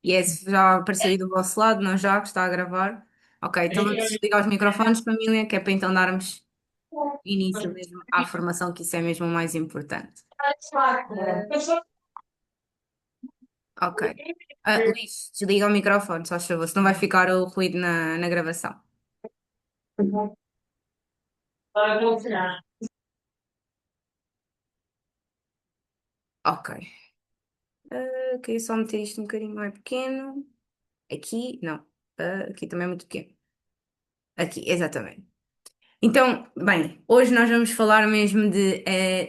Yes, já apareceu aí do vosso lado, não já, que está a gravar. Ok, então vamos desligar os microfones, família, que é para então darmos início mesmo à formação, que isso é mesmo o mais importante. Ok. Luís, desliga o microfone, só favor, senão vai ficar o ruído na gravação. Ok. Queria só meter isto um bocadinho mais pequeno. Aqui, não. Aqui também é muito pequeno. Aqui, exatamente. Então, bem, hoje nós vamos falar mesmo de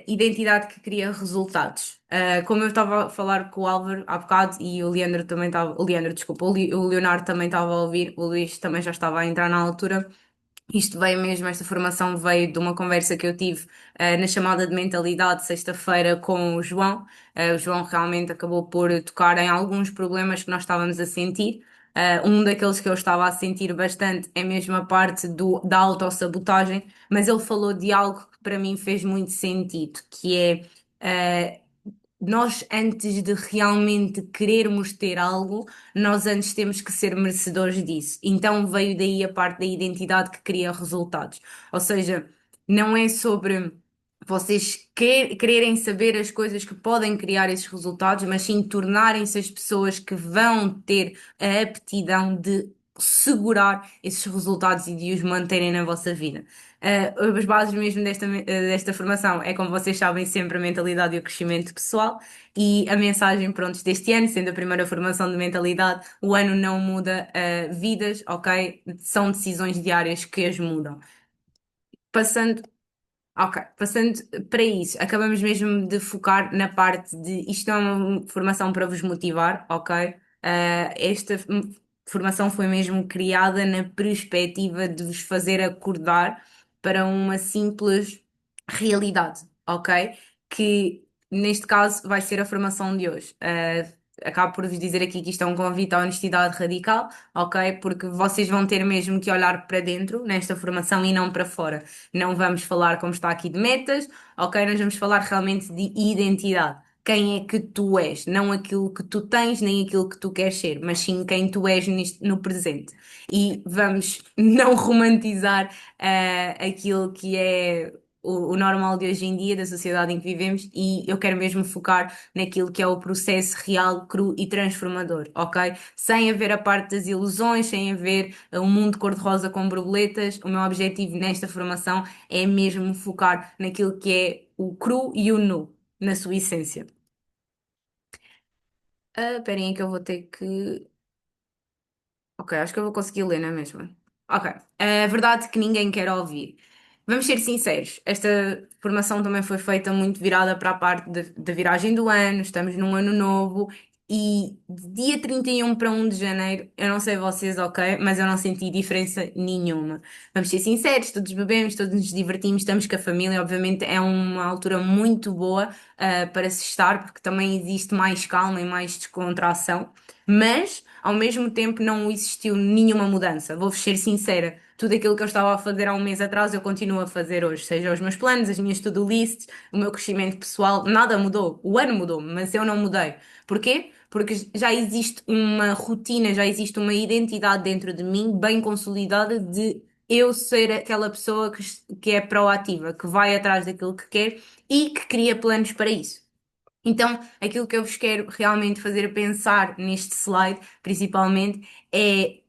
identidade que cria resultados. Como eu estava a falar com o Álvaro há bocado e o Leandro também estava, o Leandro, desculpa, o Leonardo também estava a ouvir, o Luís também já estava a entrar na altura. Isto veio mesmo, esta formação veio de uma conversa que eu tive na chamada de mentalidade sexta-feira com o João. O João realmente acabou por tocar em alguns problemas que nós estávamos a sentir. Um daqueles que eu estava a sentir bastante é mesmo a parte da autossabotagem, mas ele falou de algo que para mim fez muito sentido, que é nós antes de realmente querermos ter algo, nós antes temos que ser merecedores disso. Então veio daí a parte da identidade que cria resultados. Ou seja, não é sobre vocês quererem saber as coisas que podem criar esses resultados, mas sim tornarem-se as pessoas que vão ter a aptidão de segurar esses resultados e de os manterem na vossa vida. As bases mesmo desta formação é, como vocês sabem, sempre a mentalidade e o crescimento pessoal. E a mensagem, pronto, deste ano, sendo a primeira formação de mentalidade, o ano não muda, vidas, ok? São decisões diárias que as mudam. Passando Ok, passando para isso, acabamos mesmo de focar na parte de isto é uma formação para vos motivar, ok? Esta formação foi mesmo criada na perspectiva de vos fazer acordar para uma simples realidade, ok? Que neste caso vai ser a formação de hoje. Acabo por vos dizer aqui que isto é um convite à honestidade radical, ok? Porque vocês vão ter mesmo que olhar para dentro nesta formação e não para fora. Não vamos falar como está aqui de metas, ok? Nós vamos falar realmente de identidade. Quem é que tu és? Não aquilo que tu tens, nem aquilo que tu queres ser, mas sim quem tu és no presente. E vamos não romantizar aquilo que é o normal de hoje em dia, da sociedade em que vivemos, e eu quero mesmo focar naquilo que é o processo real, cru e transformador, ok? Sem haver a parte das ilusões, sem haver um mundo cor-de-rosa com borboletas. O meu objetivo nesta formação é mesmo focar naquilo que é o cru e o nu, na sua essência. Esperem aí que eu vou ter que. Ok, acho que eu vou conseguir ler, não é mesmo? Ok. A verdade é que ninguém quer ouvir. Vamos ser sinceros, esta formação também foi feita muito virada para a parte da viragem do ano, estamos num ano novo e de dia 31 para 1 de janeiro, eu não sei vocês, ok, mas eu não senti diferença nenhuma. Vamos ser sinceros, todos bebemos, todos nos divertimos, estamos com a família, obviamente é uma altura muito boa, para se estar, porque também existe mais calma e mais descontração, mas ao mesmo tempo não existiu nenhuma mudança. Vou-vos ser sincera, tudo aquilo que eu estava a fazer há um mês atrás eu continuo a fazer hoje, seja os meus planos, as minhas to-do lists, o meu crescimento pessoal, nada mudou. O ano mudou, mas eu não mudei. Porquê? Porque já existe uma rotina, já existe uma identidade dentro de mim bem consolidada de eu ser aquela pessoa que é proativa, que vai atrás daquilo que quer e que cria planos para isso. Então, aquilo que eu vos quero realmente fazer pensar neste slide, principalmente, é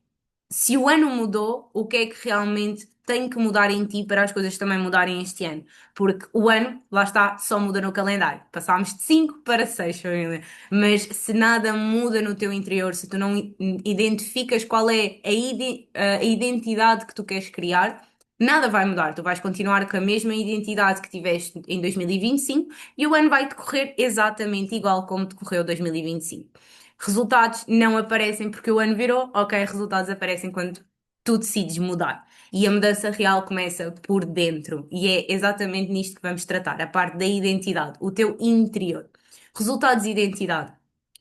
se o ano mudou, o que é que realmente tem que mudar em ti para as coisas também mudarem este ano? Porque o ano, lá está, só muda no calendário. Passámos de 5 para 6, família. Mas se nada muda no teu interior, se tu não identificas qual é a identidade que tu queres criar, nada vai mudar. Tu vais continuar com a mesma identidade que tiveste em 2025 e o ano vai decorrer exatamente igual como decorreu 2025. Resultados não aparecem porque o ano virou, ok, resultados aparecem quando tu decides mudar. E a mudança real começa por dentro. E é exatamente nisto que vamos tratar, a parte da identidade, o teu interior. Resultados e identidade.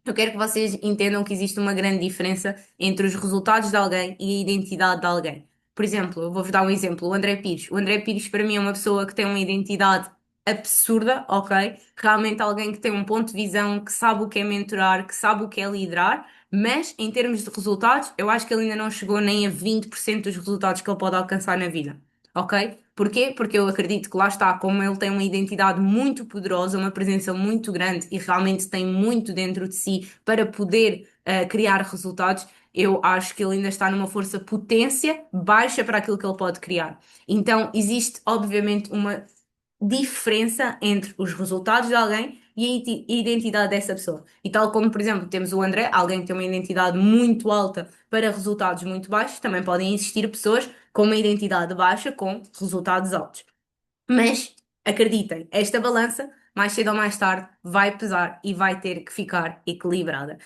Eu quero que vocês entendam que existe uma grande diferença entre os resultados de alguém e a identidade de alguém. Por exemplo, eu vou-vos dar um exemplo, o André Pires. O André Pires, para mim, é uma pessoa que tem uma identidade. absurda, ok? Realmente alguém que tem um ponto de visão, que sabe o que é mentorar, que sabe o que é liderar, mas em termos de resultados, eu acho que ele ainda não chegou nem a 20% dos resultados que ele pode alcançar na vida, ok? Porquê? Porque eu acredito que lá está, como ele tem uma identidade muito poderosa, uma presença muito grande e realmente tem muito dentro de si para poder criar resultados. Eu acho que ele ainda está numa força potência baixa para aquilo que ele pode criar. Então, existe obviamente uma diferença entre os resultados de alguém e a identidade dessa pessoa. E tal como, por exemplo, temos o André, alguém que tem uma identidade muito alta para resultados muito baixos, também podem existir pessoas com uma identidade baixa com resultados altos. Mas acreditem, esta balança, mais cedo ou mais tarde, vai pesar e vai ter que ficar equilibrada.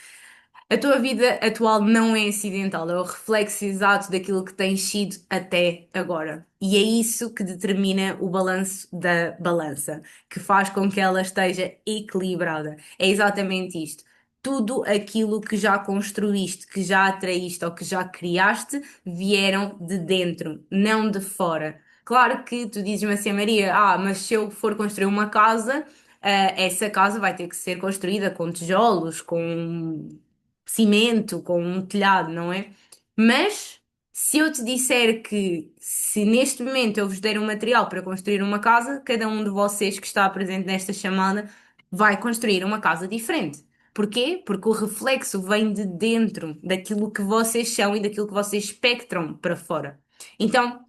A tua vida atual não é acidental, é o reflexo exato daquilo que tens sido até agora. E é isso que determina o balanço da balança, que faz com que ela esteja equilibrada. É exatamente isto. Tudo aquilo que já construíste, que já atraíste ou que já criaste, vieram de dentro, não de fora. Claro que tu dizes-me assim, Maria, mas se eu for construir uma casa, essa casa vai ter que ser construída com tijolos, com cimento, com um telhado, não é? Mas se eu te disser que se neste momento eu vos der um material para construir uma casa, cada um de vocês que está presente nesta chamada vai construir uma casa diferente. Porquê? Porque o reflexo vem de dentro daquilo que vocês são e daquilo que vocês espectram para fora. Então,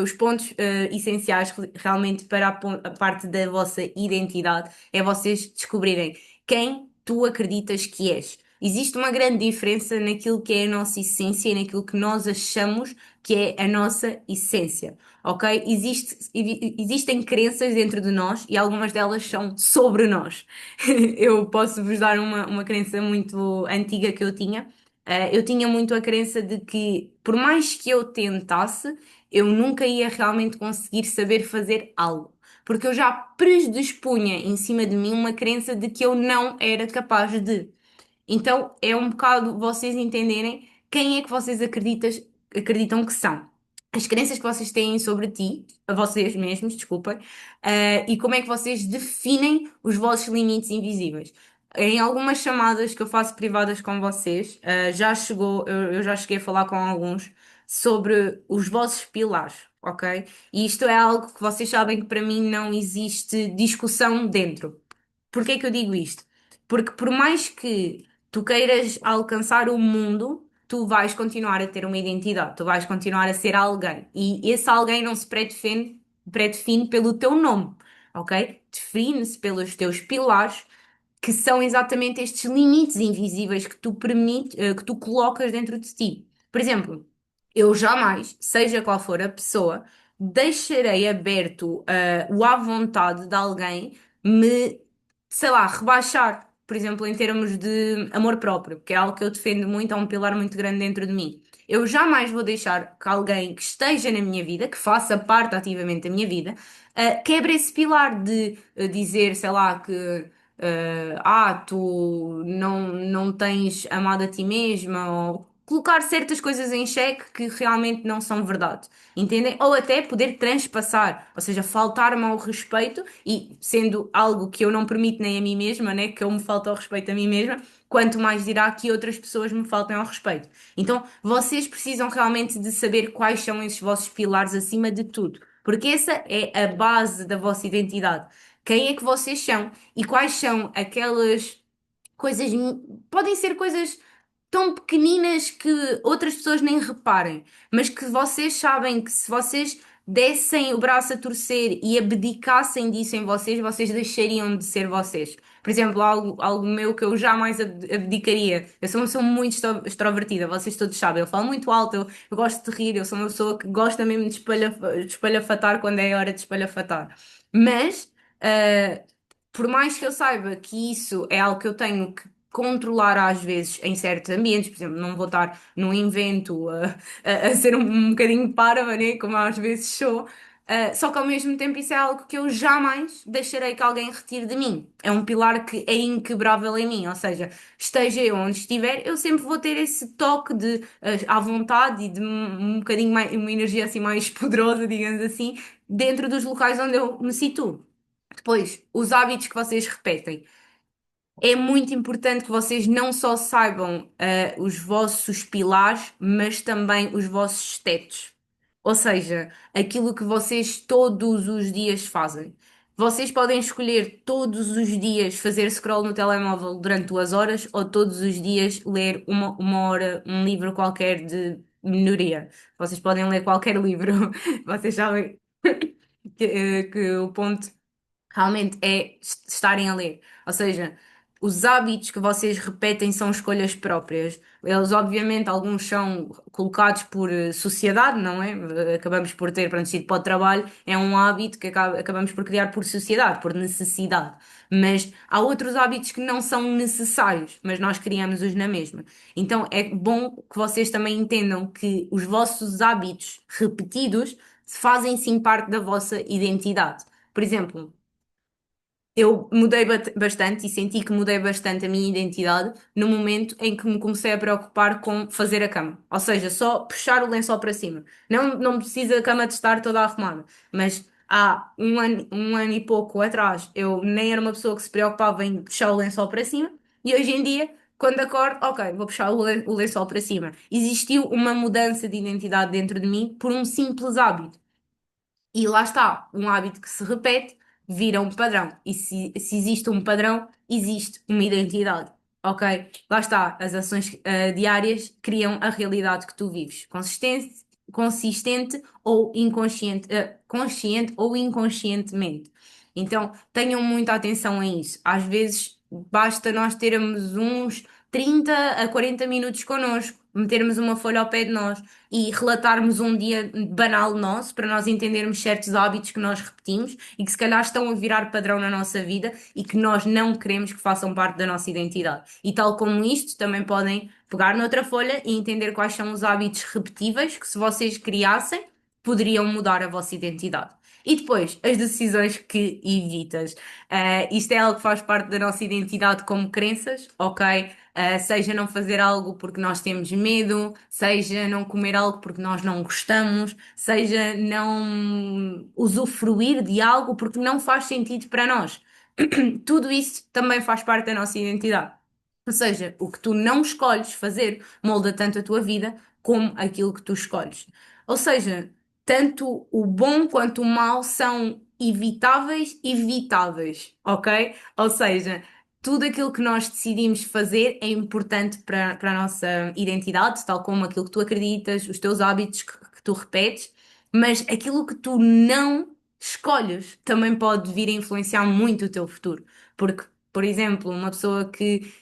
os pontos essenciais realmente para a parte da vossa identidade é vocês descobrirem quem tu acreditas que és. Existe uma grande diferença naquilo que é a nossa essência e naquilo que nós achamos que é a nossa essência, ok? Existem crenças dentro de nós e algumas delas são sobre nós. Eu posso vos dar uma crença muito antiga que eu tinha. Eu tinha muito a crença de que, por mais que eu tentasse, eu nunca ia realmente conseguir saber fazer algo porque eu já predispunha em cima de mim uma crença de que eu não era capaz de. Então é um bocado vocês entenderem quem é que vocês acreditam que são. As crenças que vocês têm sobre ti, a vocês mesmos, desculpem, e como é que vocês definem os vossos limites invisíveis. Em algumas chamadas que eu faço privadas com vocês, eu já cheguei a falar com alguns sobre os vossos pilares, ok? E isto é algo que vocês sabem que para mim não existe discussão dentro. Porquê que eu digo isto? Porque por mais que tu queiras alcançar o mundo, tu vais continuar a ter uma identidade, tu vais continuar a ser alguém. E esse alguém não se predefine pelo teu nome, ok? Define-se pelos teus pilares, que são exatamente estes limites invisíveis que tu colocas dentro de ti. Por exemplo, eu jamais, seja qual for a pessoa, deixarei aberto, o à vontade de alguém me, sei lá, rebaixar, por exemplo, em termos de amor próprio, que é algo que eu defendo muito, é um pilar muito grande dentro de mim. Eu jamais vou deixar que alguém que esteja na minha vida, que faça parte ativamente da minha vida, quebre esse pilar de dizer, sei lá, que tu não tens amado a ti mesma, ou colocar certas coisas em xeque que realmente não são verdade, entendem? Ou até poder transpassar, ou seja, faltar-me ao respeito e sendo algo que eu não permito nem a mim mesma, né, que eu me falto ao respeito a mim mesma, quanto mais dirá que outras pessoas me faltem ao respeito. Então, vocês precisam realmente de saber quais são esses vossos pilares acima de tudo, porque essa é a base da vossa identidade. Quem é que vocês são e quais são aquelas coisas, podem ser coisas tão pequeninas que outras pessoas nem reparem, mas que vocês sabem que se vocês dessem o braço a torcer e abdicassem disso em vocês, vocês deixariam de ser vocês. Por exemplo, algo meu que eu jamais abdicaria. Eu sou uma pessoa muito extrovertida, vocês todos sabem. Eu falo muito alto, eu gosto de rir, eu sou uma pessoa que gosta mesmo de espalhafatar quando é hora de espalhafatar. Mas, ah, por mais que eu saiba que isso é algo que eu tenho que controlar às vezes em certos ambientes, por exemplo, não vou estar num evento a ser um bocadinho parva, né, como às vezes sou, Só que ao mesmo tempo isso é algo que eu jamais deixarei que alguém retire de mim. É um pilar que é inquebrável em mim, ou seja, esteja eu onde estiver, eu sempre vou ter esse toque de à vontade e de um bocadinho mais, uma energia assim mais poderosa, digamos assim, dentro dos locais onde eu me situo. Depois, os hábitos que vocês repetem. É muito importante que vocês não só saibam os vossos pilares, mas também os vossos tetos. Ou seja, aquilo que vocês todos os dias fazem. Vocês podem escolher todos os dias fazer scroll no telemóvel durante 2 horas ou todos os dias ler uma hora um livro qualquer de minoria. Vocês podem ler qualquer livro. Vocês sabem que o ponto realmente é estarem a ler. Ou seja, os hábitos que vocês repetem são escolhas próprias. Eles, obviamente, alguns são colocados por sociedade, não é? Acabamos por ter, pronto, sido para o trabalho, é um hábito que acabamos por criar por sociedade, por necessidade. Mas há outros hábitos que não são necessários, mas nós criamos-os na mesma. Então é bom que vocês também entendam que os vossos hábitos repetidos fazem sim parte da vossa identidade. Por exemplo, eu mudei bastante e senti que mudei bastante a minha identidade no momento em que me comecei a preocupar com fazer a cama. Ou seja, só puxar o lençol para cima. Não precisa a cama de estar toda arrumada, mas há um ano e pouco atrás eu nem era uma pessoa que se preocupava em puxar o lençol para cima e hoje em dia, quando acordo, ok, vou puxar o lençol para cima. Existiu uma mudança de identidade dentro de mim por um simples hábito. E lá está, um hábito que se repete vira um padrão. E se existe um padrão, existe uma identidade. Ok? Lá está, as ações diárias criam a realidade que tu vives. Consistente ou inconsciente, consciente ou inconscientemente. Então, tenham muita atenção a isso. Às vezes, basta nós termos uns 30 a 40 minutos connosco, metermos uma folha ao pé de nós e relatarmos um dia banal nosso para nós entendermos certos hábitos que nós repetimos e que se calhar estão a virar padrão na nossa vida e que nós não queremos que façam parte da nossa identidade. E tal como isto, também podem pegar noutra folha e entender quais são os hábitos repetíveis que, se vocês criassem, poderiam mudar a vossa identidade. E depois, as decisões que evitas. Isto é algo que faz parte da nossa identidade como crenças, ok? Seja não fazer algo porque nós temos medo, seja não comer algo porque nós não gostamos, seja não usufruir de algo porque não faz sentido para nós. Tudo isso também faz parte da nossa identidade. Ou seja, o que tu não escolhes fazer molda tanto a tua vida como aquilo que tu escolhes. Ou seja, tanto o bom quanto o mau são evitáveis e evitáveis, ok? Ou seja, tudo aquilo que nós decidimos fazer é importante para a nossa identidade, tal como aquilo que tu acreditas, os teus hábitos que tu repetes, mas aquilo que tu não escolhes também pode vir a influenciar muito o teu futuro. Porque, por exemplo, uma pessoa que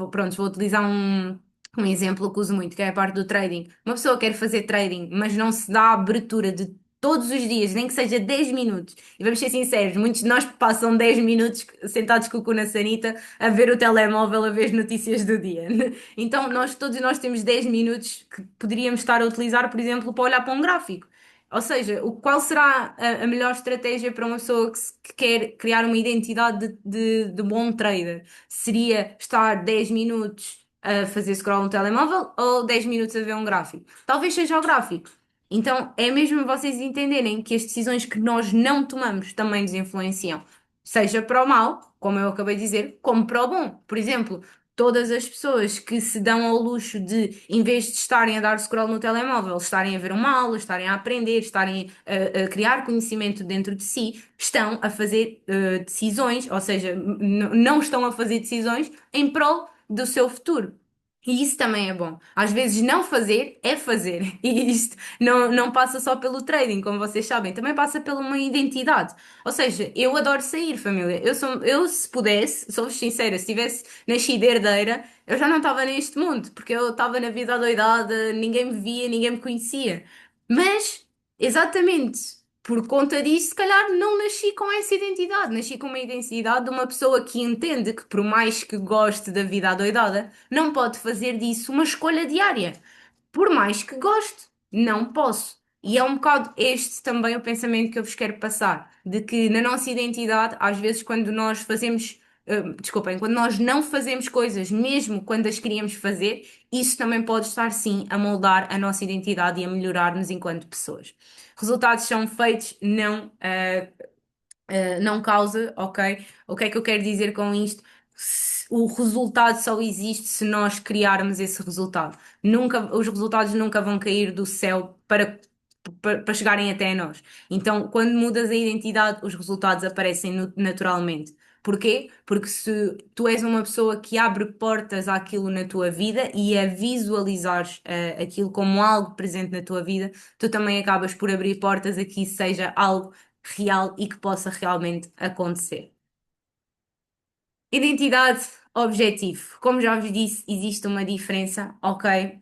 pronto, vou utilizar um exemplo que uso muito, que é a parte do trading. Uma pessoa quer fazer trading, mas não se dá a abertura de todos os dias, nem que seja 10 minutos. E vamos ser sinceros, muitos de nós passam 10 minutos sentados com o cu na sanita a ver o telemóvel, a ver as notícias do dia. Então, todos nós temos 10 minutos que poderíamos estar a utilizar, por exemplo, para olhar para um gráfico. Ou seja, qual será a melhor estratégia para uma pessoa que quer criar uma identidade de bom trader? Seria estar 10 minutos a fazer scroll no telemóvel ou 10 minutos a ver um gráfico? Talvez seja o gráfico. Então, é mesmo vocês entenderem que as decisões que nós não tomamos também nos influenciam. Seja para o mal, como eu acabei de dizer, como para o bom. Por exemplo, todas as pessoas que se dão ao luxo de, em vez de estarem a dar scroll no telemóvel, estarem a ver uma aula, estarem a aprender, estarem a criar conhecimento dentro de si, estão a fazer decisões, ou seja, não estão a fazer decisões em prol do seu futuro. E isso também é bom. Às vezes não fazer é fazer. E isto não passa só pelo trading, como vocês sabem, também passa pela uma identidade. Ou seja, eu adoro sair, família. Eu se pudesse, sou-vos sincera, se tivesse nascido herdeira, eu já não estava neste mundo, porque eu estava na vida adoidada, ninguém me via, ninguém me conhecia. Mas, exatamente por conta disso, se calhar não nasci com essa identidade. Nasci com uma identidade de uma pessoa que entende que, por mais que goste da vida adoidada, não pode fazer disso uma escolha diária. Por mais que goste, não posso. E é um bocado este também o pensamento que eu vos quero passar, de que na nossa identidade, às vezes, quando nós fazemos, desculpem, quando nós não fazemos coisas, mesmo quando as queríamos fazer, isso também pode estar, sim, a moldar a nossa identidade e a melhorar-nos enquanto pessoas. Resultados são feitos, não, não causa, ok? O que é que eu quero dizer com isto? O resultado só existe se nós criarmos esse resultado. Nunca, os resultados nunca vão cair do céu para chegarem até a nós. Então, quando mudas a identidade, os resultados aparecem naturalmente. Porquê? Porque se tu és uma pessoa que abre portas àquilo na tua vida e a visualizares aquilo como algo presente na tua vida, tu também acabas por abrir portas a que isso seja algo real e que possa realmente acontecer. Identidade, objetivo. Como já vos disse, existe uma diferença, ok?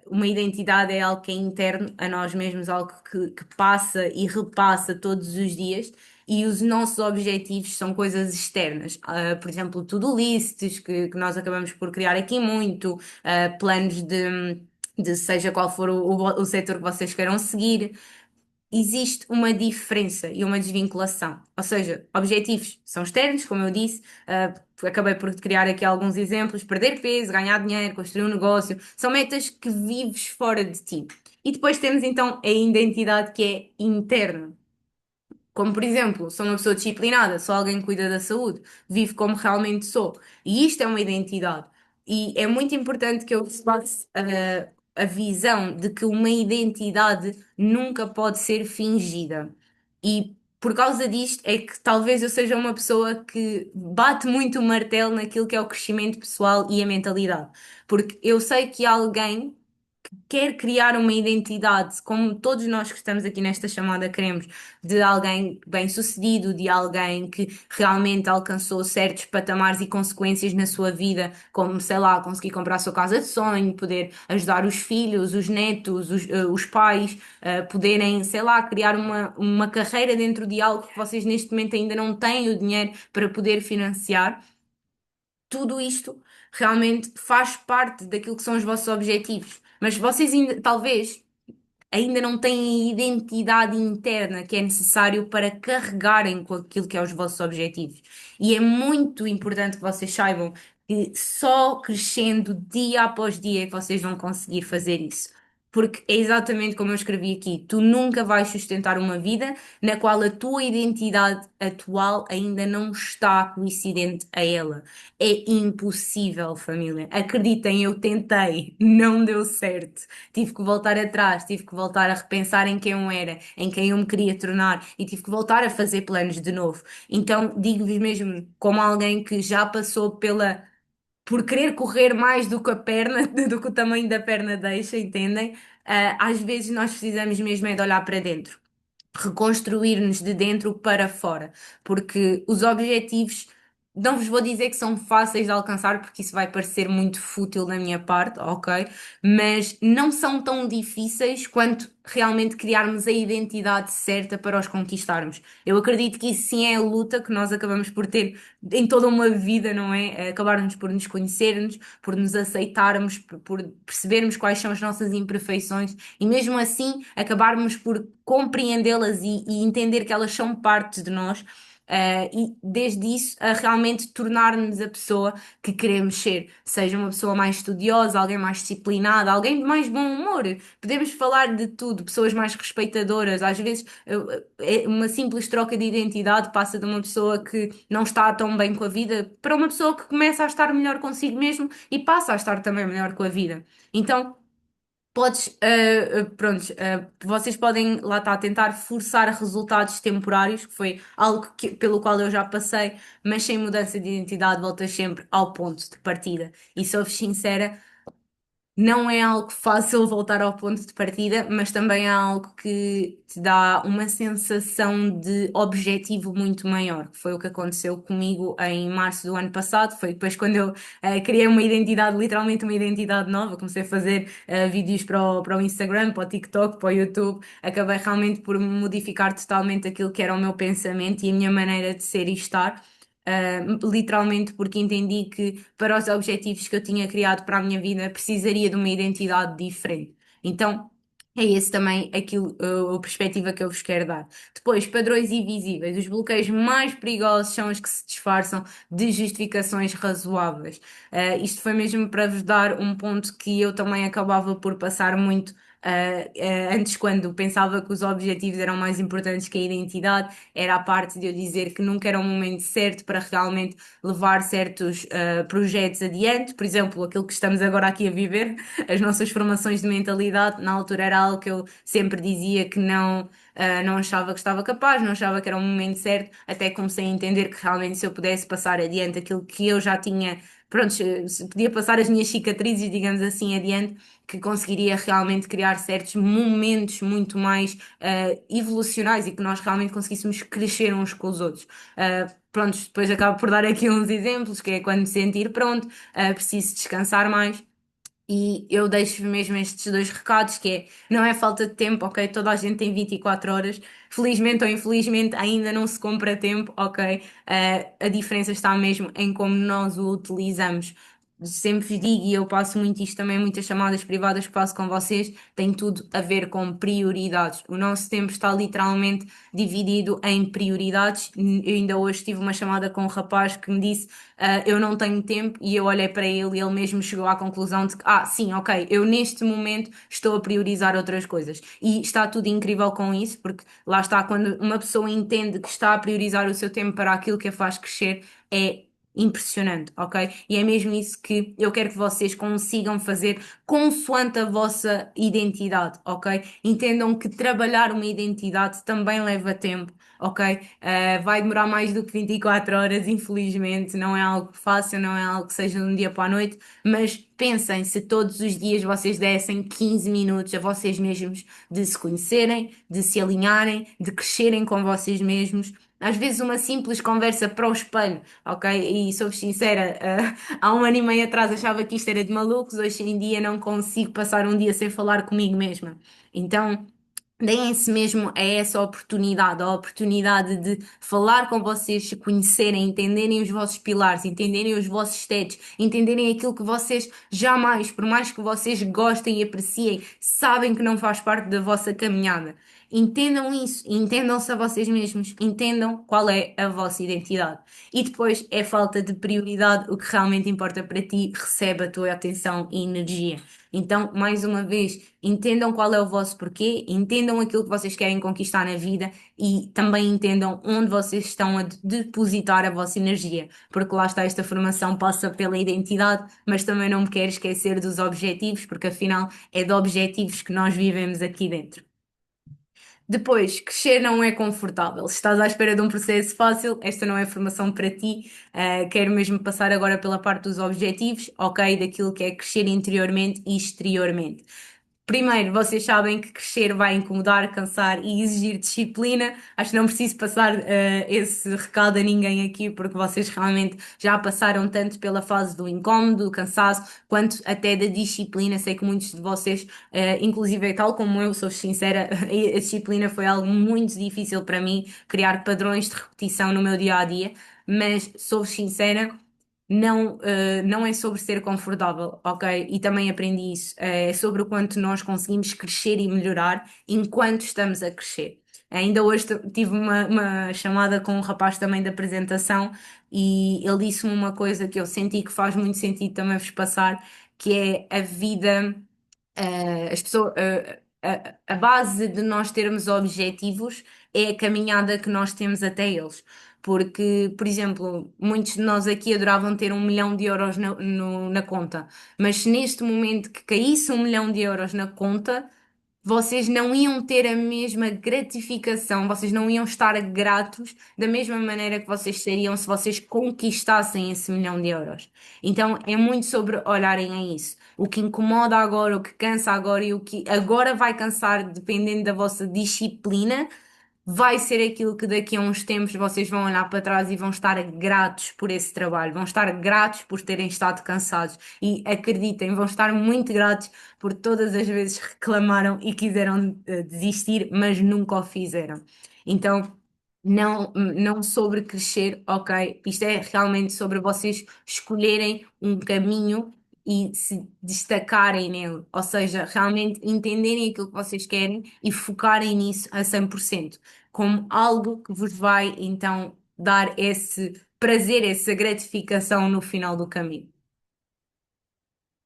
Uma identidade é algo que é interno a nós mesmos, algo que passa e repassa todos os dias. E os nossos objetivos são coisas externas. Por exemplo, to-do lists, que nós acabamos por criar aqui muito, planos de seja qual for o setor que vocês queiram seguir, existe uma diferença e uma desvinculação. Ou seja, objetivos são externos, como eu disse, acabei por criar aqui alguns exemplos: perder peso, ganhar dinheiro, construir um negócio, são metas que vives fora de ti. E depois temos então a identidade que é interna. Como, por exemplo, sou uma pessoa disciplinada, sou alguém que cuida da saúde, vivo como realmente sou. E isto é uma identidade. E é muito importante que eu faça a visão de que uma identidade nunca pode ser fingida. E por causa disto é que talvez eu seja uma pessoa que bate muito o martelo naquilo que é o crescimento pessoal e a mentalidade. Porque eu sei que alguém quer criar uma identidade, como todos nós que estamos aqui nesta chamada queremos, de alguém bem-sucedido, de alguém que realmente alcançou certos patamares e consequências na sua vida, como, sei lá, conseguir comprar a sua casa de sonho, poder ajudar os filhos, os netos, os pais, poderem, sei lá, criar uma carreira dentro de algo que vocês neste momento ainda não têm o dinheiro para poder financiar. Tudo isto realmente faz parte daquilo que são os vossos objetivos. Mas vocês ainda, talvez ainda não têm a identidade interna que é necessário para carregarem com aquilo que é os vossos objetivos. E é muito importante que vocês saibam que só crescendo dia após dia é que vocês vão conseguir fazer isso. Porque é exatamente como eu escrevi aqui, tu nunca vais sustentar uma vida na qual a tua identidade atual ainda não está coincidente a ela. É impossível, família. Acreditem, eu tentei, não deu certo. Tive que voltar atrás, tive que voltar a repensar em quem eu era, em quem eu me queria tornar e tive que voltar a fazer planos de novo. Então, digo-vos mesmo, como alguém que já passou por querer correr mais do que a perna, do que o tamanho da perna deixa, entendem? Às vezes nós precisamos mesmo é de olhar para dentro, reconstruir-nos de dentro para fora, porque os objetivos, não vos vou dizer que são fáceis de alcançar, porque isso vai parecer muito fútil da minha parte, ok? Mas não são tão difíceis quanto realmente criarmos a identidade certa para os conquistarmos. Eu acredito que isso sim é a luta que nós acabamos por ter em toda uma vida, não é? Acabarmos por nos conhecermos, por nos aceitarmos, por percebermos quais são as nossas imperfeições e mesmo assim acabarmos por compreendê-las e entender que elas são parte de nós. E desde isso a realmente tornar-nos a pessoa que queremos ser, seja uma pessoa mais estudiosa, alguém mais disciplinada, alguém de mais bom humor. Podemos falar de tudo, pessoas mais respeitadoras. Às vezes, uma simples troca de identidade passa de uma pessoa que não está tão bem com a vida para uma pessoa que começa a estar melhor consigo mesmo e passa a estar também melhor com a vida. Então, pronto, vocês podem lá estar a tentar forçar resultados temporários, que foi algo pelo qual eu já passei, mas sem mudança de identidade voltas sempre ao ponto de partida. E sou-vos sincera, não é algo fácil voltar ao ponto de partida, mas também é algo que te dá uma sensação de objetivo muito maior, que foi o que aconteceu comigo em março do ano passado. Foi depois quando eu criei uma identidade, literalmente uma identidade nova, comecei a fazer vídeos para o Instagram, para o TikTok, para o YouTube. Acabei realmente por modificar totalmente aquilo que era o meu pensamento e a minha maneira de ser e estar. Literalmente porque entendi que para os objetivos que eu tinha criado para a minha vida precisaria de uma identidade diferente. Então, É esse também aquilo, a perspectiva que eu vos quero dar. Depois, padrões invisíveis. Os bloqueios mais perigosos são os que se disfarçam de justificações razoáveis. Isto foi mesmo para vos dar um ponto que eu também acabava por passar muito. Antes, quando pensava que os objetivos eram mais importantes que a identidade, era a parte de eu dizer que nunca era o momento certo para realmente levar certos projetos adiante. Por exemplo, aquilo que estamos agora aqui a viver, as nossas formações de mentalidade, na altura era algo que eu sempre dizia que não, não achava que estava capaz, não achava que era o momento certo, até comecei a entender que realmente se eu pudesse passar adiante aquilo que eu já tinha, pronto, se podia passar as minhas cicatrizes, digamos assim, adiante, que conseguiria realmente criar certos momentos muito mais evolucionais e que nós realmente conseguíssemos crescer uns com os outros. Pronto, depois acabo por dar aqui uns exemplos, que é quando me sentir pronto, preciso descansar mais. E eu deixo mesmo estes dois recados, que é, não é falta de tempo, ok? Toda a gente tem 24 horas, felizmente ou infelizmente ainda não se compra tempo, ok? A diferença está mesmo em como nós o utilizamos. Sempre vos digo, e eu passo muito isto também, muitas chamadas privadas que faço com vocês, tem tudo a ver com prioridades. O nosso tempo está literalmente dividido em prioridades. Eu ainda hoje tive uma chamada com um rapaz que me disse eu não tenho tempo e eu olhei para ele e ele mesmo chegou à conclusão de que, sim, ok, eu neste momento estou a priorizar outras coisas. E está tudo incrível com isso, porque lá está, quando uma pessoa entende que está a priorizar o seu tempo para aquilo que a faz crescer, é impressionante, ok? E é mesmo isso que eu quero que vocês consigam fazer consoante a vossa identidade, ok? Entendam que trabalhar uma identidade também leva tempo. Ok? Vai demorar mais do que 24 horas, infelizmente. Não é algo fácil, não é algo que seja de um dia para a noite. Mas pensem, se todos os dias vocês dessem 15 minutos a vocês mesmos de se conhecerem, de se alinharem, de crescerem com vocês mesmos. Às vezes uma simples conversa para o espelho, ok? E sou-vos sincera, há um ano e meio atrás achava que isto era de malucos, hoje em dia não consigo passar um dia sem falar comigo mesma. Então, deem-se mesmo a essa oportunidade, a oportunidade de falar com vocês, se conhecerem, entenderem os vossos pilares, entenderem os vossos tetos, entenderem aquilo que vocês jamais, por mais que vocês gostem e apreciem, sabem que não faz parte da vossa caminhada. Entendam isso, entendam-se a vocês mesmos, entendam qual é a vossa identidade. E depois é falta de prioridade, o que realmente importa para ti, recebe a tua atenção e energia. Então, mais uma vez, entendam qual é o vosso porquê, entendam aquilo que vocês querem conquistar na vida e também entendam onde vocês estão a depositar a vossa energia, porque lá está, esta formação passa pela identidade, mas também não me quero esquecer dos objetivos, porque afinal é de objetivos que nós vivemos aqui dentro. Depois, crescer não é confortável. Se estás à espera de um processo fácil, esta não é formação para ti. Quero mesmo passar agora pela parte dos objetivos, ok? Daquilo que é crescer interiormente e exteriormente. Primeiro, vocês sabem que crescer vai incomodar, cansar e exigir disciplina. Acho que não preciso passar esse recado a ninguém aqui, porque vocês realmente já passaram tanto pela fase do incómodo, do cansaço, quanto até da disciplina. Sei que muitos de vocês, inclusive tal como eu, sou sincera, a disciplina foi algo muito difícil para mim, criar padrões de repetição no meu dia a dia, mas sou sincera. Não, não é sobre ser confortável, ok? E também aprendi isso. É sobre o quanto nós conseguimos crescer e melhorar enquanto estamos a crescer. Ainda hoje tive uma chamada com um rapaz também da apresentação e ele disse-me uma coisa que eu senti que faz muito sentido também vos passar, que é a vida. As pessoas, a base de nós termos objetivos é a caminhada que nós temos até eles. Porque, por exemplo, muitos de nós aqui adoravam ter 1 milhão de euros na conta, mas se neste momento que caísse 1 milhão de euros na conta, vocês não iam ter a mesma gratificação, vocês não iam estar gratos da mesma maneira que vocês seriam se vocês conquistassem esse 1 milhão de euros. Então é muito sobre olharem a isso. O que incomoda agora, o que cansa agora e o que agora vai cansar, dependendo da vossa disciplina, vai ser aquilo que daqui a uns tempos vocês vão olhar para trás e vão estar gratos por esse trabalho, vão estar gratos por terem estado cansados e acreditem, vão estar muito gratos por todas as vezes reclamaram e quiseram desistir, mas nunca o fizeram. Então, não sobre crescer, ok? Isto é realmente sobre vocês escolherem um caminho e se destacarem nele, ou seja, realmente entenderem aquilo que vocês querem e focarem nisso a 100%, como algo que vos vai então dar esse prazer, essa gratificação no final do caminho.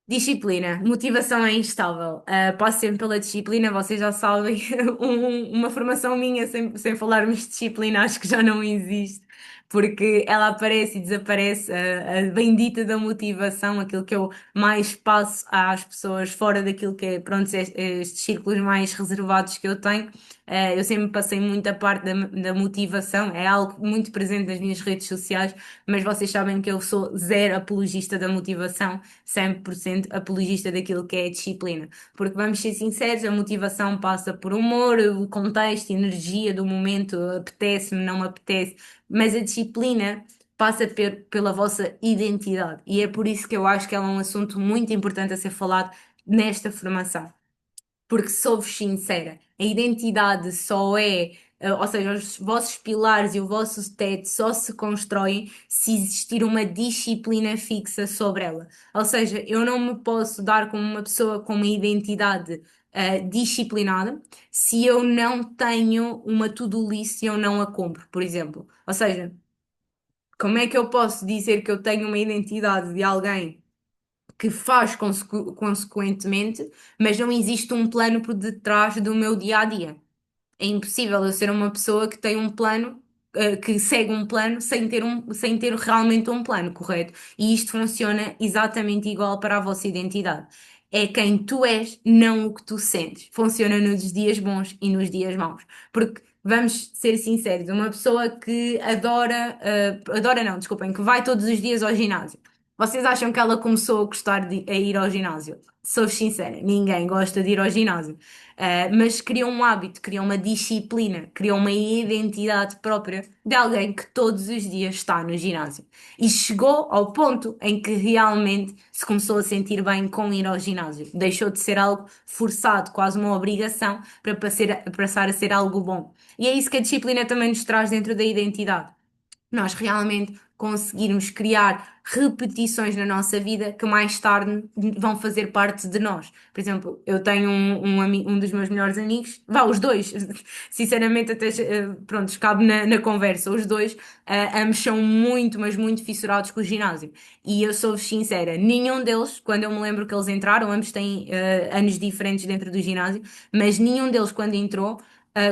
Disciplina, motivação é instável. Passo sempre pela disciplina, vocês já sabem. Uma formação minha sem falarmos de disciplina, acho que já não existe, porque ela aparece e desaparece. A bendita da motivação, aquilo que eu mais passo às pessoas fora daquilo que é, pronto, estes círculos mais reservados que eu tenho. Eu sempre passei muita parte da motivação, é algo muito presente nas minhas redes sociais, mas vocês sabem que eu sou zero apologista da motivação. 100% apologista daquilo que é a disciplina. Porque vamos ser sinceros, a motivação passa por humor, o contexto, energia do momento, apetece-me, não me apetece, mas a disciplina passa pela vossa identidade. E é por isso que eu acho que ela é um assunto muito importante a ser falado nesta formação. Porque sou-vos sincera, a identidade só é, ou seja, os vossos pilares e o vosso teto só se constroem se existir uma disciplina fixa sobre ela. Ou seja, eu não me posso dar como uma pessoa com uma identidade disciplinada se eu não tenho uma to-do list e eu não a cumpro, por exemplo. Ou seja, como é que eu posso dizer que eu tenho uma identidade de alguém que faz consequentemente, mas não existe um plano por detrás do meu dia a dia? É impossível eu ser uma pessoa que tem um plano, que segue um plano sem ter realmente um plano, correto? E isto funciona exatamente igual para a vossa identidade. É quem tu és, não o que tu sentes. Funciona nos dias bons e nos dias maus. Porque vamos ser sinceros, uma pessoa que adora, adora não, desculpem, que vai todos os dias ao ginásio. Vocês acham que ela começou a gostar de a ir ao ginásio? Sou sincera, ninguém gosta de ir ao ginásio. Mas criou um hábito, criou uma disciplina, criou uma identidade própria de alguém que todos os dias está no ginásio. E chegou ao ponto em que realmente se começou a sentir bem com ir ao ginásio. Deixou de ser algo forçado, quase uma obrigação, para passar a ser algo bom. E é isso que a disciplina também nos traz dentro da identidade, nós realmente conseguirmos criar repetições na nossa vida que mais tarde vão fazer parte de nós. Por exemplo, eu tenho um dos meus melhores amigos, vá, os dois, sinceramente, até, pronto, cabe na conversa, os dois, ambos são muito, mas muito fissurados com o ginásio. E eu sou sincera, nenhum deles, quando eu me lembro que eles entraram, ambos têm anos diferentes dentro do ginásio, mas nenhum deles, quando entrou,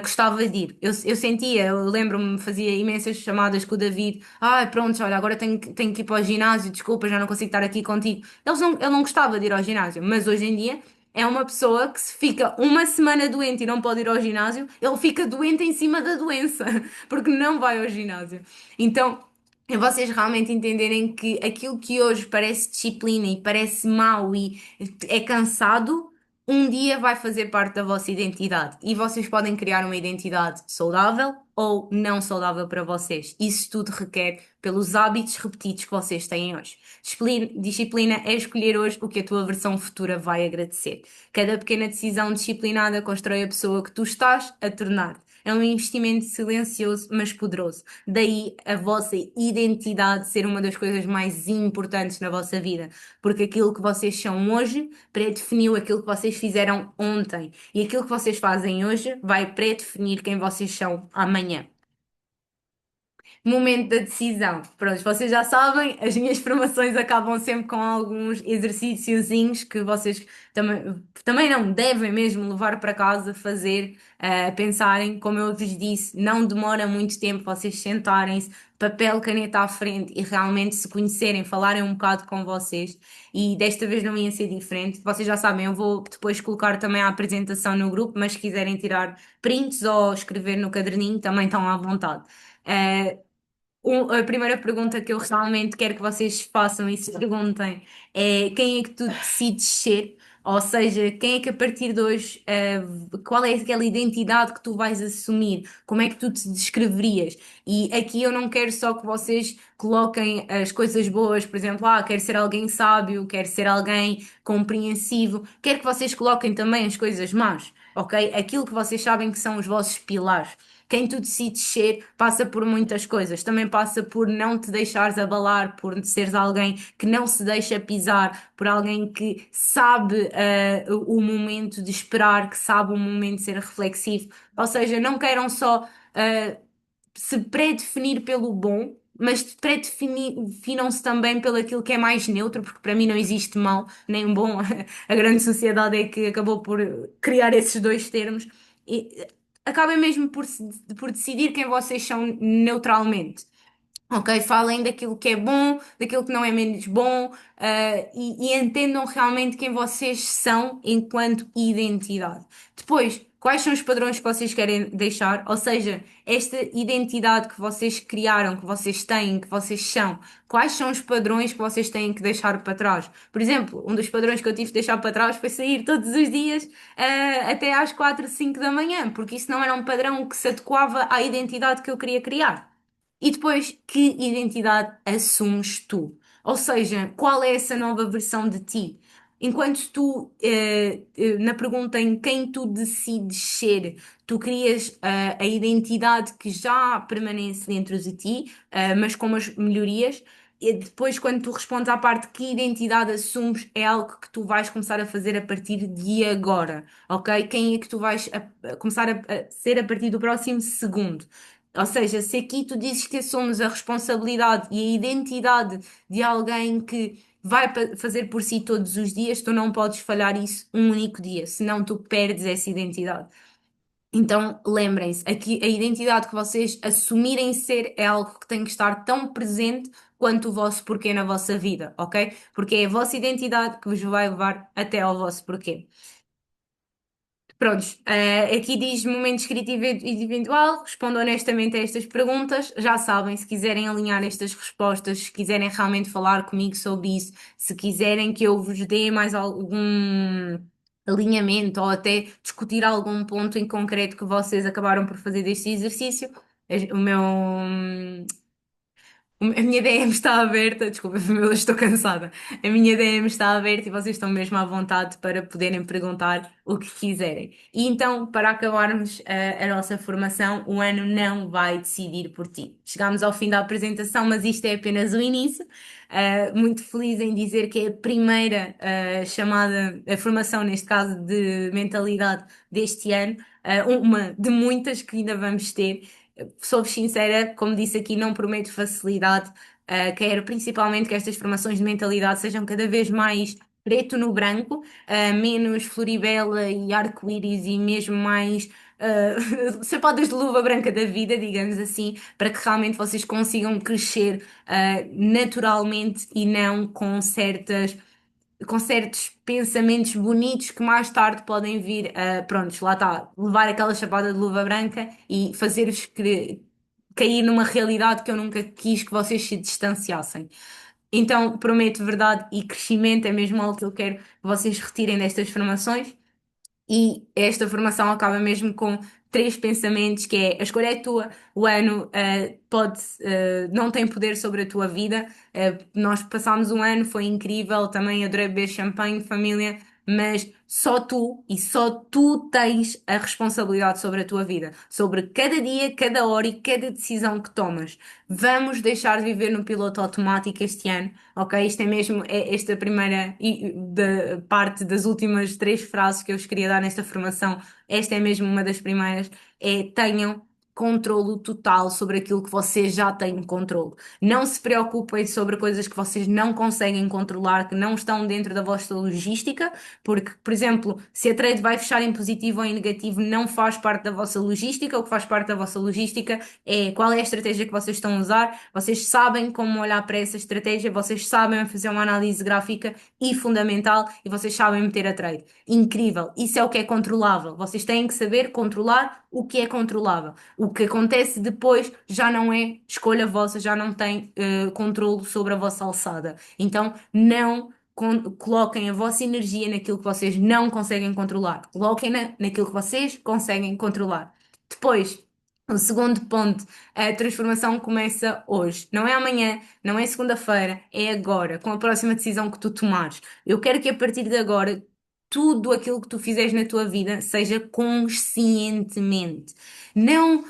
gostava de ir. Eu sentia, eu lembro-me, fazia imensas chamadas com o David. Ai, pronto, olha, agora tenho que ir para o ginásio, desculpa, já não consigo estar aqui contigo. Ele não gostava de ir ao ginásio, mas hoje em dia é uma pessoa que se fica uma semana doente e não pode ir ao ginásio, ele fica doente em cima da doença, porque não vai ao ginásio. Então, é vocês realmente entenderem que aquilo que hoje parece disciplina e parece mau e é cansado um dia vai fazer parte da vossa identidade e vocês podem criar uma identidade saudável ou não saudável para vocês. Isso tudo requer pelos hábitos repetidos que vocês têm hoje. Disciplina é escolher hoje o que a tua versão futura vai agradecer. Cada pequena decisão disciplinada constrói a pessoa que tu estás a tornar. É um investimento silencioso, mas poderoso. Daí a vossa identidade ser uma das coisas mais importantes na vossa vida, porque aquilo que vocês são hoje pré-definiu aquilo que vocês fizeram ontem. E aquilo que vocês fazem hoje vai pré-definir quem vocês são amanhã. Momento da decisão. Pronto, vocês já sabem, as minhas formações acabam sempre com alguns exercíciozinhos que vocês também não devem mesmo levar para casa, fazer, pensarem, como eu vos disse, não demora muito tempo vocês sentarem-se, papel, caneta à frente e realmente se conhecerem, falarem um bocado com vocês. E desta vez não ia ser diferente. Vocês já sabem, eu vou depois colocar também a apresentação no grupo, mas se quiserem tirar prints ou escrever no caderninho, também estão à vontade. A primeira pergunta que eu realmente quero que vocês façam e se perguntem é quem é que tu decides ser? Ou seja, quem é que a partir de hoje, qual é aquela identidade que tu vais assumir? Como é que tu te descreverias? E aqui eu não quero só que vocês coloquem as coisas boas, por exemplo, quero ser alguém sábio, quero ser alguém compreensivo, quero que vocês coloquem também as coisas más, ok? Aquilo que vocês sabem que são os vossos pilares. Quem tu decides ser passa por muitas coisas. Também passa por não te deixares abalar, por seres alguém que não se deixa pisar, por alguém que sabe o momento de esperar, que sabe o momento de ser reflexivo. Ou seja, não queiram só se pré-definir pelo bom, mas pré-definam-se também pelo aquilo que é mais neutro, porque para mim não existe mal nem bom. A grande sociedade é que acabou por criar esses dois termos. E acabem mesmo por decidir quem vocês são neutralmente. Ok, falem daquilo que é bom, daquilo que não é menos bom, e entendam realmente quem vocês são enquanto identidade. Depois, quais são os padrões que vocês querem deixar? Ou seja, esta identidade que vocês criaram, que vocês têm, que vocês são, quais são os padrões que vocês têm que deixar para trás? Por exemplo, um dos padrões que eu tive de deixar para trás foi sair todos os dias, até às 4, 5 da manhã, porque isso não era um padrão que se adequava à identidade que eu queria criar. E depois, que identidade assumes tu? Ou seja, qual é essa nova versão de ti? Enquanto tu, na pergunta em quem tu decides ser, tu crias a identidade que já permanece dentro de ti, mas com umas melhorias. E depois, quando tu respondes à parte que identidade assumes, é algo que tu vais começar a fazer a partir de agora, ok? Quem é que tu vais a começar a ser a partir do próximo segundo? Ou seja, se aqui tu dizes que assumes a responsabilidade e a identidade de alguém que vai fazer por si todos os dias, tu não podes falhar isso um único dia, senão tu perdes essa identidade. Então, lembrem-se, aqui a identidade que vocês assumirem ser é algo que tem que estar tão presente quanto o vosso porquê na vossa vida, ok? Porque é a vossa identidade que vos vai levar até ao vosso porquê. Prontos, aqui diz momento escrito individual, respondo honestamente a estas perguntas. Já sabem, se quiserem alinhar estas respostas, se quiserem realmente falar comigo sobre isso, se quiserem que eu vos dê mais algum alinhamento ou até discutir algum ponto em concreto que vocês acabaram por fazer deste exercício, o meu, a minha DM está aberta, desculpa, eu estou cansada. A minha DM está aberta e vocês estão mesmo à vontade para poderem perguntar o que quiserem. E então, para acabarmos a nossa formação, o ano não vai decidir por ti. Chegámos ao fim da apresentação, mas isto é apenas o início. Muito feliz em dizer que é a primeira chamada, a formação, neste caso, de mentalidade deste ano, uma de muitas que ainda vamos ter. Sou-vos sincera, como disse aqui, não prometo facilidade. Quero principalmente que estas formações de mentalidade sejam cada vez mais preto no branco, menos floribela e arco-íris e mesmo mais sapatos de luva branca da vida, digamos assim, para que realmente vocês consigam crescer naturalmente e não com certos pensamentos bonitos que mais tarde podem vir a, prontos, lá está, levar aquela chapada de luva branca e fazer-vos cair numa realidade que eu nunca quis que vocês se distanciassem. Então, prometo verdade e crescimento, é mesmo algo que eu quero que vocês retirem destas formações. E esta formação acaba mesmo com três pensamentos, que é a escolha é tua, o ano não tem poder sobre a tua vida. Nós passámos um ano, foi incrível, também adorei beber champanhe, família, mas só tu e só tu tens a responsabilidade sobre a tua vida, sobre cada dia, cada hora e cada decisão que tomas. Vamos deixar de viver no piloto automático este ano, ok? Isto é mesmo esta primeira parte das últimas três frases que eu vos queria dar nesta formação. Esta é mesmo uma das primeiras. É tenham controlo total sobre aquilo que vocês já têm controlo. Não se preocupem sobre coisas que vocês não conseguem controlar, que não estão dentro da vossa logística, porque, por exemplo, se a trade vai fechar em positivo ou em negativo, não faz parte da vossa logística. O que faz parte da vossa logística é qual é a estratégia que vocês estão a usar. Vocês sabem como olhar para essa estratégia, vocês sabem fazer uma análise gráfica e fundamental e vocês sabem meter a trade. Incrível! Isso é o que é controlável. Vocês têm que saber controlar o que é controlável. O que acontece depois já não é escolha vossa, já não tem controle sobre a vossa alçada. Então, não coloquem a vossa energia naquilo que vocês não conseguem controlar. Coloquem-na naquilo que vocês conseguem controlar. Depois, o segundo ponto, a transformação começa hoje. Não é amanhã, não é segunda-feira, é agora, com a próxima decisão que tu tomares. Eu quero que a partir de agora tudo aquilo que tu fizeres na tua vida seja conscientemente. Não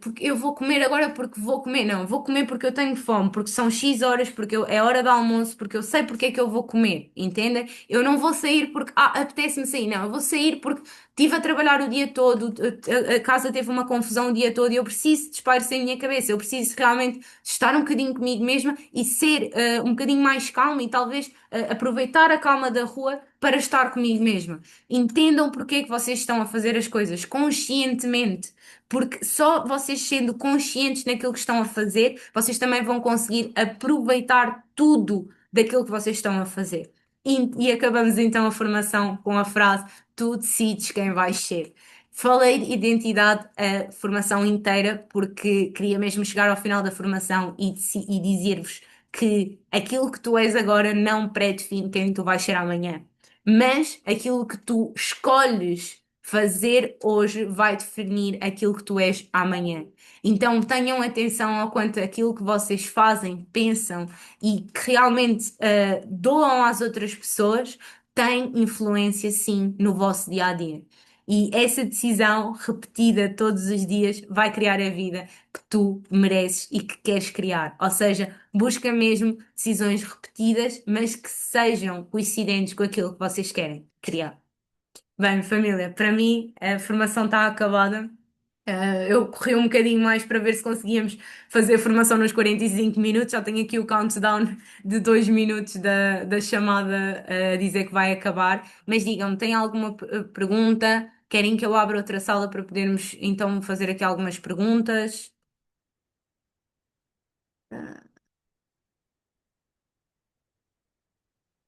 Porque eu vou comer agora porque vou comer. Não, vou comer porque eu tenho fome, porque são X horas, é hora do almoço, porque eu sei porque é que eu vou comer, entendem? Eu não vou sair porque, apetece-me sair, não, eu vou sair porque estive a trabalhar o dia todo, a casa teve uma confusão o dia todo e eu preciso de espairecer a minha cabeça, eu preciso realmente estar um bocadinho comigo mesma e ser um bocadinho mais calma e talvez aproveitar a calma da rua para estar comigo mesma. Entendam porque é que vocês estão a fazer as coisas conscientemente. Porque só vocês sendo conscientes naquilo que estão a fazer, vocês também vão conseguir aproveitar tudo daquilo que vocês estão a fazer. E acabamos então a formação com a frase: Tu decides quem vais ser. Falei de identidade a formação inteira porque queria mesmo chegar ao final da formação e dizer-vos que aquilo que tu és agora não pré-define quem tu vais ser amanhã. Mas aquilo que tu escolhes fazer hoje vai definir aquilo que tu és amanhã. Então tenham atenção ao quanto aquilo que vocês fazem, pensam e que realmente doam às outras pessoas tem influência sim no vosso dia a dia. E essa decisão repetida todos os dias vai criar a vida que tu mereces e que queres criar. Ou seja, busca mesmo decisões repetidas, mas que sejam coincidentes com aquilo que vocês querem criar. Bem, família, para mim a formação está acabada. Eu corri um bocadinho mais para ver se conseguíamos fazer a formação nos 45 minutos. Já tenho aqui o countdown de 2 minutos da chamada a dizer que vai acabar. Mas digam-me, tem alguma pergunta? Querem que eu abra outra sala para podermos então fazer aqui algumas perguntas?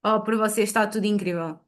Oh, para vocês está tudo incrível.